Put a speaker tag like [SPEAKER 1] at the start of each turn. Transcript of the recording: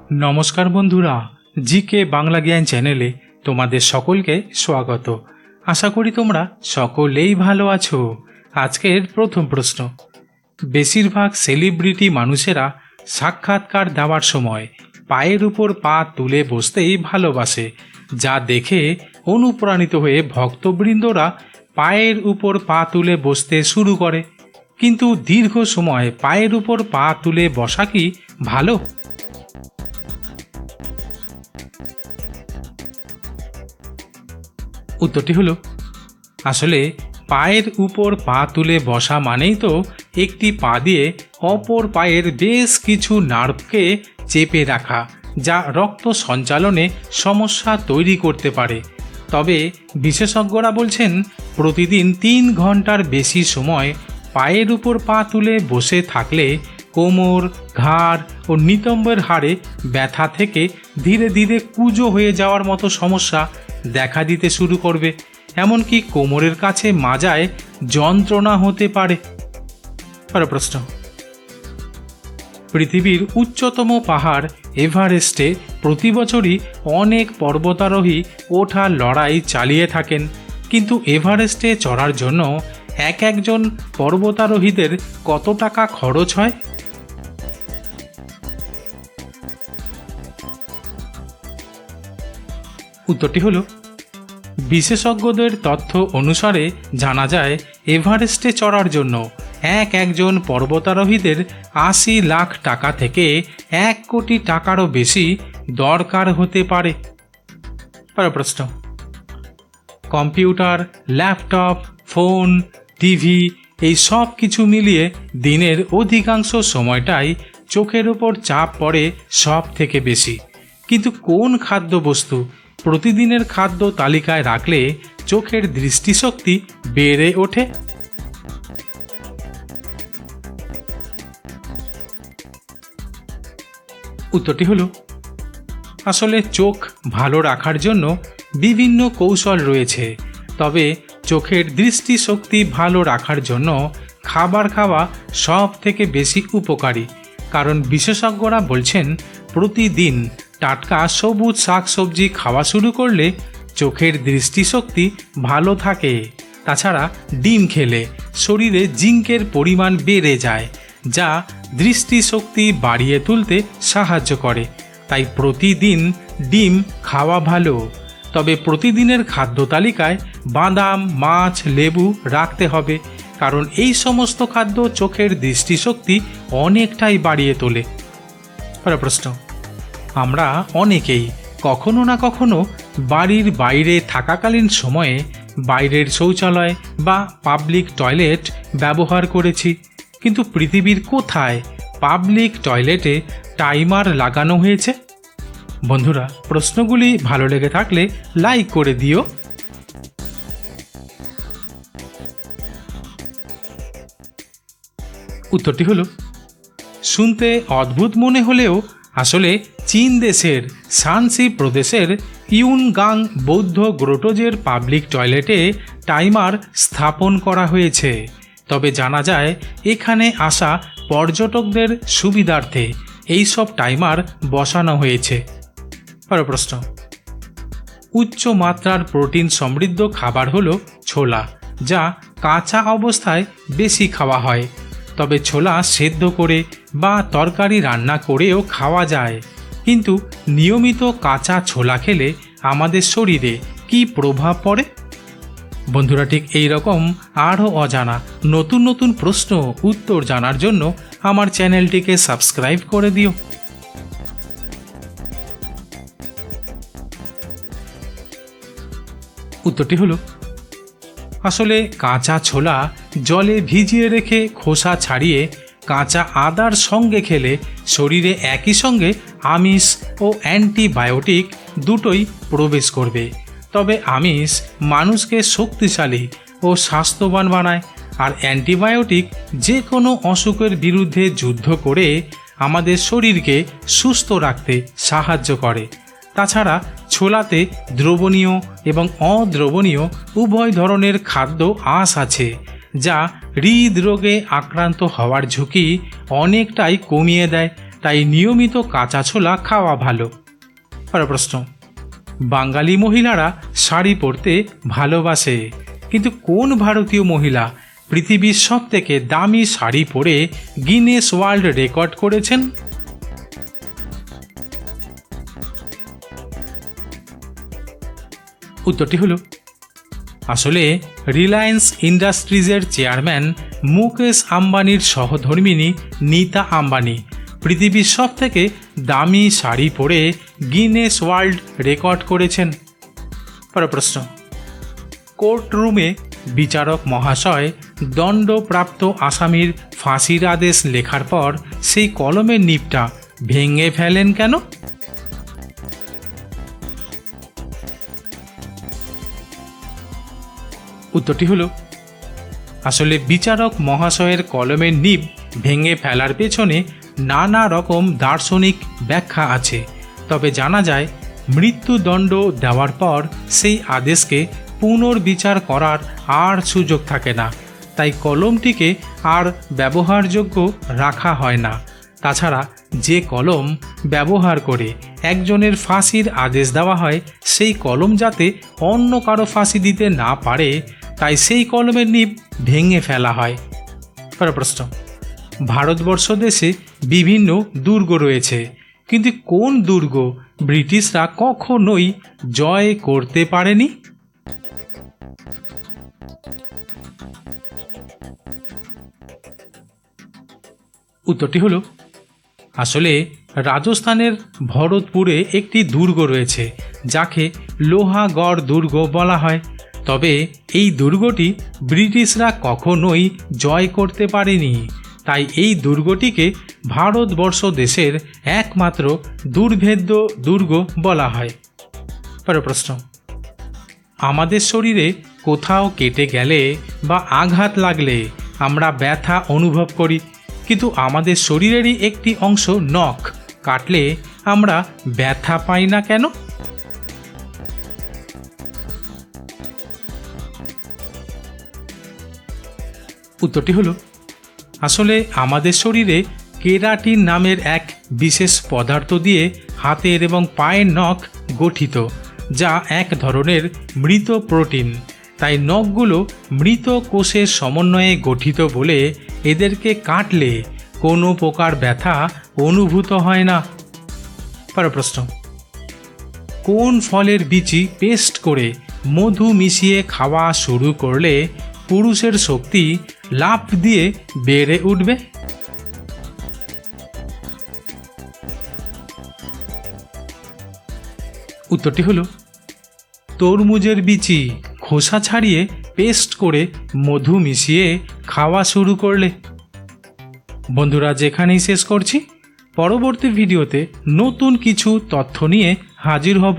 [SPEAKER 1] নমস্কার বন্ধুরা, জিকে বাংলা জ্ঞান চ্যানেলে তোমাদের সকলকে স্বাগত। আশা করি তোমরা সকলেই ভালো আছো। আজকের প্রথম প্রশ্ন, বেশিরভাগ সেলিব্রিটি মানুষেরা সাক্ষাৎকার দেওয়ার সময় পায়ের উপর পা তুলে বসতেই ভালোবাসে, যা দেখে অনুপ্রাণিত হয়ে ভক্তবৃন্দরা পায়ের উপর পা তুলে বসতে শুরু করে। কিন্তু দীর্ঘ সময় পায়ের উপর পা তুলে বসা কি ভালো? উত্তরটি হলো, আসলে পায়ের উপর পা তুলে বসা মানেই তো একটি পা দিয়ে অপর পায়ের বেশ কিছু নার্ভকে চেপে রাখা, যা রক্ত সঞ্চালনে সমস্যা তৈরি করতে পারে। তবে বিশেষজ্ঞরা বলছেন, প্রতিদিন 3 ঘন্টার বেশি সময় পায়ের উপর পা তুলে বসে থাকলে কোমর, ঘাড় ও নিতম্বের হাড়ে ব্যথা থেকে ধীরে ধীরে কুঁজো হয়ে যাওয়ার মতো সমস্যা দেখা দিতে শুরু করবে। এমনকি কোমরের কাছে মাজায় যন্ত্রণা হতে পারে। প্রশ্ন, পৃথিবীর উচ্চতম পাহাড় এভারেস্টে প্রতি বছরই অনেক পর্বতারোহী ওঠার লড়াই চালিয়ে থাকেন, কিন্তু এভারেস্টে চড়ার জন্য একজন পর্বতারোহীদের কত টাকা খরচ হয়? উত্তরটি হলো, বিশেষজ্ঞদের তথ্য অনুসারে জানা যায়, এভারেস্টে চড়ার জন্য একজন পর্বতারোহীদের 80 লাখ টাকা থেকে 1 কোটি টাকারও বেশি দরকার হতে পারে। প্রশ্ন, কম্পিউটার, ল্যাপটপ, ফোন, টিভি এই সব কিছু মিলিয়ে দিনের অধিকাংশ সময়টাই চোখের উপর চাপ পড়ে সব থেকে বেশি। কিন্তু কোন খাদ্যবস্তু প্রতিদিনের খাদ্য তালিকায় রাখলে চোখের দৃষ্টিশক্তি বেড়ে ওঠে? উত্তরটি হলো, আসলে চোখ ভালো রাখার জন্য বিভিন্ন কৌশল রয়েছে। তবে চোখের দৃষ্টিশক্তি ভালো রাখার জন্য খাবার খাওয়া সব থেকে বেশি উপকারী, কারণ বিশেষজ্ঞরা বলছেন, প্রতিদিন টাটকা সবুজ শাকসবজি খাওয়া শুরু করলে চোখের দৃষ্টিশক্তি ভালো থাকে। তাছাড়া ডিম খেলে শরীরে জিঙ্কের পরিমাণ বেড়ে যায়, যা দৃষ্টিশক্তি বাড়িয়ে তুলতে সাহায্য করে। তাই প্রতিদিন ডিম খাওয়া ভালো। তবে প্রতিদিনের খাদ্য তালিকায় বাদাম, মাছ, লেবু রাখতে হবে, কারণ এই সমস্ত খাদ্য চোখের দৃষ্টিশক্তি অনেকটাই বাড়িয়ে তোলে। প্রশ্ন, আমরা অনেকেই কখনো না কখনো বাড়ির বাইরে থাকাকালীন সময়ে বাইরের শৌচালয় বা পাবলিক টয়লেট ব্যবহার করেছি, কিন্তু পৃথিবীর কোথায় পাবলিক টয়লেটে টাইমার লাগানো হয়েছে? বন্ধুরা, প্রশ্নগুলি ভালো লেগে থাকলে লাইক করে দিও। উত্তরটি হলো, শুনতে অদ্ভুত মনে হলেও আসলে চীন দেশের শানসি প্রদেশের ইউনগাং বৌদ্ধ গ্রোটোজের পাবলিক টয়লেটে টাইমার স্থাপন করা হয়েছে। তবে জানা যায়, এখানে আসা পর্যটকদের সুবিধার্থে এইসব টাইমার বসানো হয়েছে। প্রশ্ন, উচ্চ মাত্রার প্রোটিন সমৃদ্ধ খাবার হলো ছোলা, যা কাঁচা অবস্থায় বেশি খাওয়া হয়। তবে ছোলা সেদ্ধ করে বা তরকারি রান্না করেও খাওয়া যায়। কিন্তু নিয়মিত কাঁচা ছোলা খেলে আমাদের শরীরে কী প্রভাব পড়ে? বন্ধুরা, ঠিক এই রকম আরও অজানা নতুন নতুন প্রশ্ন উত্তর জানার জন্য আমার চ্যানেলটিকে সাবস্ক্রাইব করে দিও। উত্তরটি হলো, আসলে কাঁচা ছোলা জলে ভিজিয়ে রেখে খোসা ছাড়িয়ে কাঁচা আদার সঙ্গে খেলে শরীরে একই সঙ্গে আমিষ ও অ্যান্টিবায়োটিক দুটোই প্রবেশ করবে। তবে আমিষ মানুষকে শক্তিশালী ও স্বাস্থ্যবান বানায়, আর অ্যান্টিবায়োটিক যে কোনো অসুখের বিরুদ্ধে যুদ্ধ করে আমাদের শরীরকে সুস্থ রাখতে সাহায্য করে। তাছাড়া ছোলাতে দ্রবণীয় এবং অদ্রবণীয় উভয় ধরনের খাদ্য আঁশ আছে, যা হৃদরোগে আক্রান্ত হওয়ার ঝুঁকি অনেকটাই কমিয়ে দেয়। তাই নিয়মিত কাঁচা ছোলা খাওয়া ভালো। পরের প্রশ্ন, বাঙালি মহিলারা শাড়ি পরতে ভালোবাসে, কিন্তু কোন ভারতীয় মহিলা পৃথিবীর সবথেকে দামি শাড়ি পরে গিনেস ওয়ার্ল্ড রেকর্ড করেছেন? উত্তরটি হলো আসলে রিলায়েন্স ইন্ডাস্ট্রিজের চেয়ারম্যান মুকেশ আম্বানির সহধর্মিণী নীতা আম্বানি পৃথিবীর সবথেকে দামি শাড়ি পরে গিনেস ওয়ার্ল্ড রেকর্ড করেছেন। পরের প্রশ্ন, কোর্টরুমে বিচারক মহাশয় দণ্ডপ্রাপ্ত আসামির ফাঁসির আদেশ লেখার পর সেই কলমের নিবটা ভেঙে ফেলেন কেন? উত্তরটি হলো আসলে বিচারক মহাশয়ের কলমের নিব ভেঙে ফেলার পেছনে নানা রকম দার্শনিক ব্যাখ্যা আছে। তবে জানা যায় মৃত্যুদণ্ড দেওয়ার পর সেই আদেশকে পুনর্বিচার করার আর সুযোগ থাকে না, তাই কলমটিকে আর ব্যবহারযোগ্য রাখা হয় না। তাছাড়া যে কলম ব্যবহার করে একজনের ফাঁসির আদেশ দেওয়া হয় সেই কলম যাতে অন্য কারো ফাঁসি দিতে না পারে, তাই সেই কলমের নিব ভেঙে ফেলা হয়। পরের প্রশ্ন, ভারতবর্ষ দেশে বিভিন্ন দুর্গ রয়েছে, কিন্তু কোন দুর্গ ব্রিটিশরা কখনোই জয় করতে পারেনি? উত্তরটি হলো আসলে রাজস্থানের ভরতপুরে একটি দুর্গ রয়েছে যাকে লোহাগড় দুর্গ বলা হয়। তবে এই দুর্গটি ব্রিটিশরা কখনোই জয় করতে পারেনি, তাই এই দুর্গটিকে ভারতবর্ষ দেশের একমাত্র দুর্ভেদ্য দুর্গ বলা হয়। পরের প্রশ্ন, আমাদের শরীরে কোথাও কেটে গেলে বা আঘাত লাগলে আমরা ব্যথা অনুভব করি, কিন্তু আমাদের শরীরেরই একটি অংশ নখ কাটলে আমরা ব্যথা পাই না কেন? উত্তরটি হলো আসলে আমাদের শরীরে কেরাটিন নামের এক বিশেষ পদার্থ দিয়ে হাতের এবং পায়ের নখ গঠিত, যা এক ধরনের মৃত প্রোটিন। তাই নখগুলো মৃত কোষের সমন্বয়ে গঠিত বলে এদেরকে কাটলে কোনো প্রকার ব্যথা অনুভূত হয় না। পরের প্রশ্ন, কোন ফলের বিচি পেস্ট করে মধু মিশিয়ে খাওয়া শুরু করলে পুরুষের শক্তি লাফ দিয়ে বেড়ে উঠবে? উত্তরটি হলো তরমুজের বিচি খোসা ছাড়িয়ে পেস্ট করে মধু মিশিয়ে খাওয়া শুরু করলে। বন্ধুরা, যেখানেই শেষ করছি, পরবর্তী ভিডিওতে নতুন কিছু তথ্য নিয়ে হাজির হব।